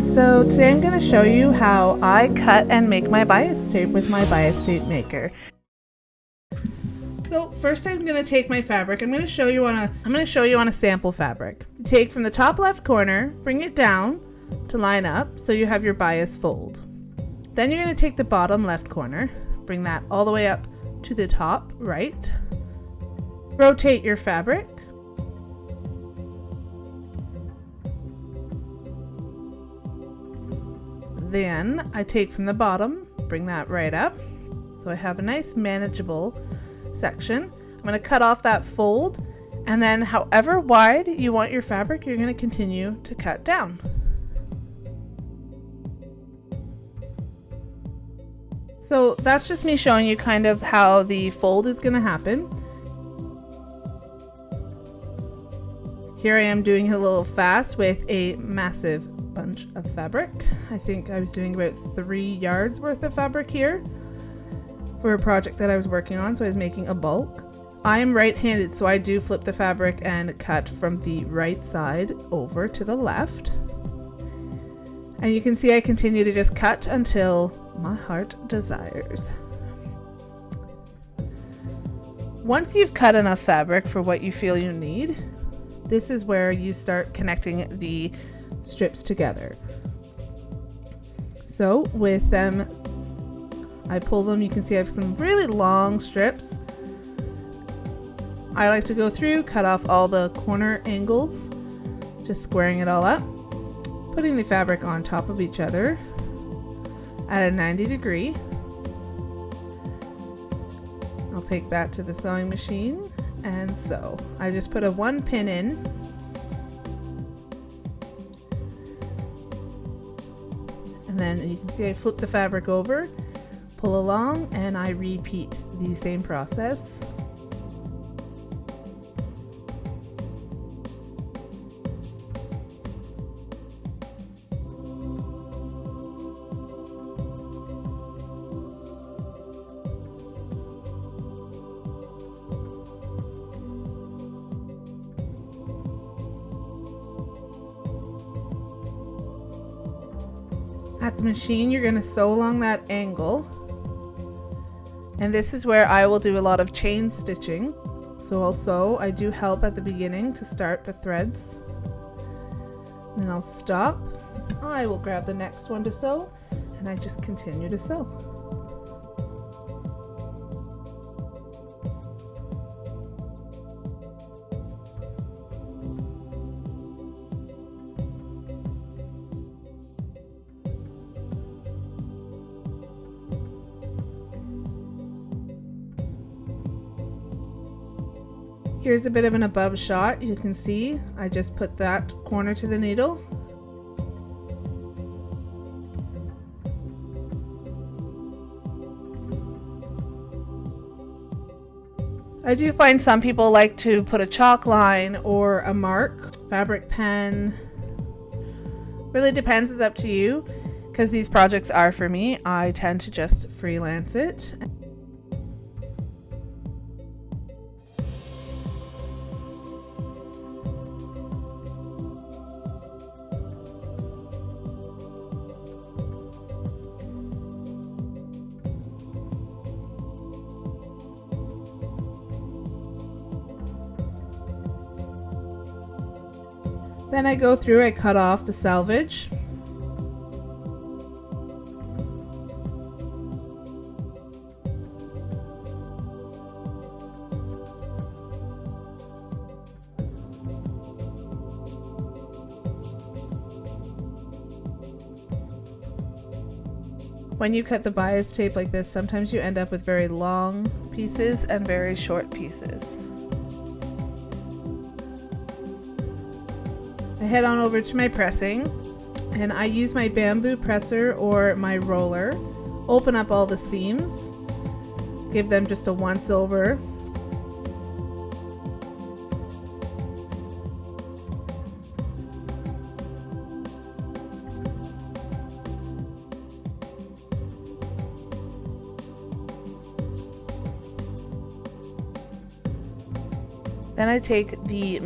everyone, so today I'm going to show you how I cut and make my bias tape with my bias tape maker. So first I'm going to take my fabric. I'm going to show you on a sample fabric. You take from the top left corner, bring it down to line up so you have your bias fold. Then you're going to take the bottom left corner, bring that all the way up to the top right. Rotate your fabric. Then I take from the bottom, bring that right up. So I have a nice manageable section. I'm going to cut off that fold, and then however wide you want your fabric, you're going to continue to cut down. So that's just me showing you kind of how the fold is going to happen. Here I am doing a little fast with a massive bunch of fabric. I think I was doing about 3 yards worth of fabric here for a project that I was working on, so I was making a bulk. I am right-handed, so I do flip the fabric and cut from the right side over to the left. And you can see I continue to just cut until my heart desires. Once you've cut enough fabric for what you feel you need, this is where you start connecting the strips together. So with them, I pull them. You can see I have some really long strips. I like to go through, cut off all the corner angles, just squaring it all up, putting the fabric on top of each other at a 90 degree. I'll take that to the sewing machine and sew. I just put a 1 pin in. And then you can see I flip the fabric over, pull along, and I repeat the same process. At the machine, you're going to sew along that angle, and this is where I will do a lot of chain stitching. So I'll sew. I do help at the beginning to start the threads, then I'll stop. I will grab the next one to sew, and I just continue to sew. Here's a bit of an above shot. You can see I just put that corner to the needle. I do find some people like to put a chalk line or a mark, fabric pen. Really depends, it's up to you. Because these projects are for me, I tend to just freelance it. Then I go through, I cut off the selvage. When you cut the bias tape like this, sometimes you end up with very long pieces and very short pieces. I head on over to my pressing, and I use my bamboo presser or my roller, open up all the seams, give them just a once over. Then I take the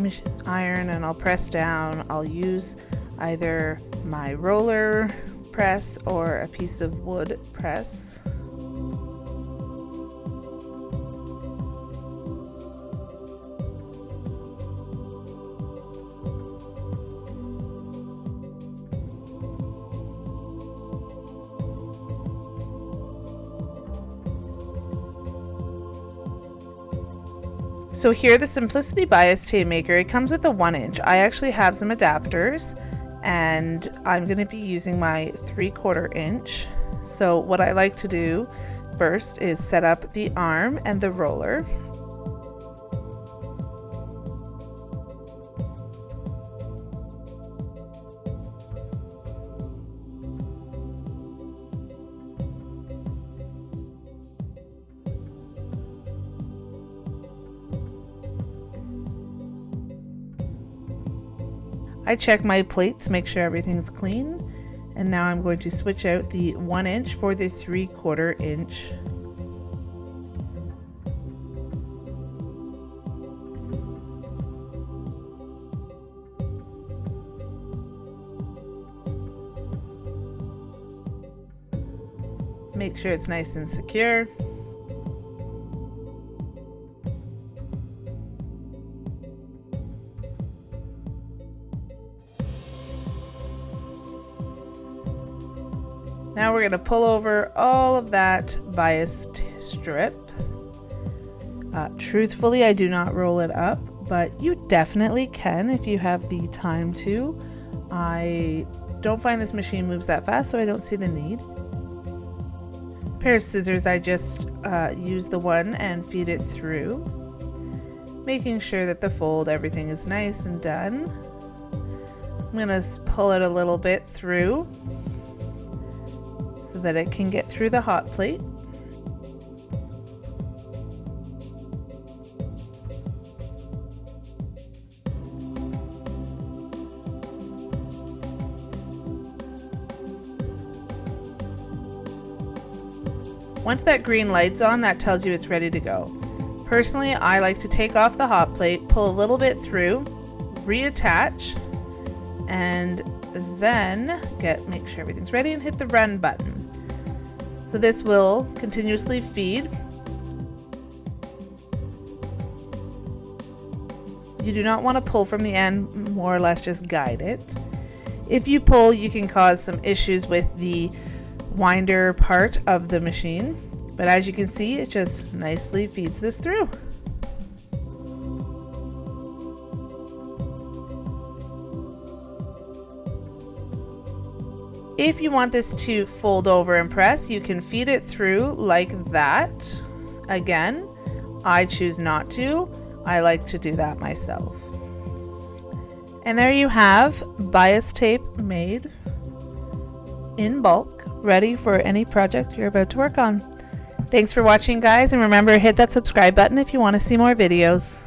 iron and I'll press down. I'll use either my roller press or a piece of wood press. So here, the Simplicity Bias Tape Maker, it comes with a 1-inch. I actually have some adapters, and I'm going to be using my 3/4 inch. So what I like to do first is set up the arm and the roller. I check my plates, make sure everything's clean, and now I'm going to switch out the 1-inch for the 3/4 inch. Make sure it's nice and secure. Now we're going to pull over all of that biased strip. Truthfully, I do not roll it up, but you definitely can if you have the time to. I don't find this machine moves that fast, so I don't see the need. A pair of scissors, I just use the one and feed it through, making sure that the fold, everything is nice and done. I'm going to pull it a little bit through so that it can get through the hot plate. Once that green light's on, that tells you it's ready to go. Personally, I like to take off the hot plate, pull a little bit through, reattach, and then make sure everything's ready and hit the run button. So this will continuously feed. You do not want to pull from the end, more or less just guide it. If you pull, you can cause some issues with the winder part of the machine, but as you can see, it just nicely feeds this through. If you want this to fold over and press, you can feed it through like that. Again, I choose not to. I like to do that myself. And there you have bias tape made in bulk, ready for any project you're about to work on. Thanks for watching, guys, and remember, hit that subscribe button if you want to see more videos.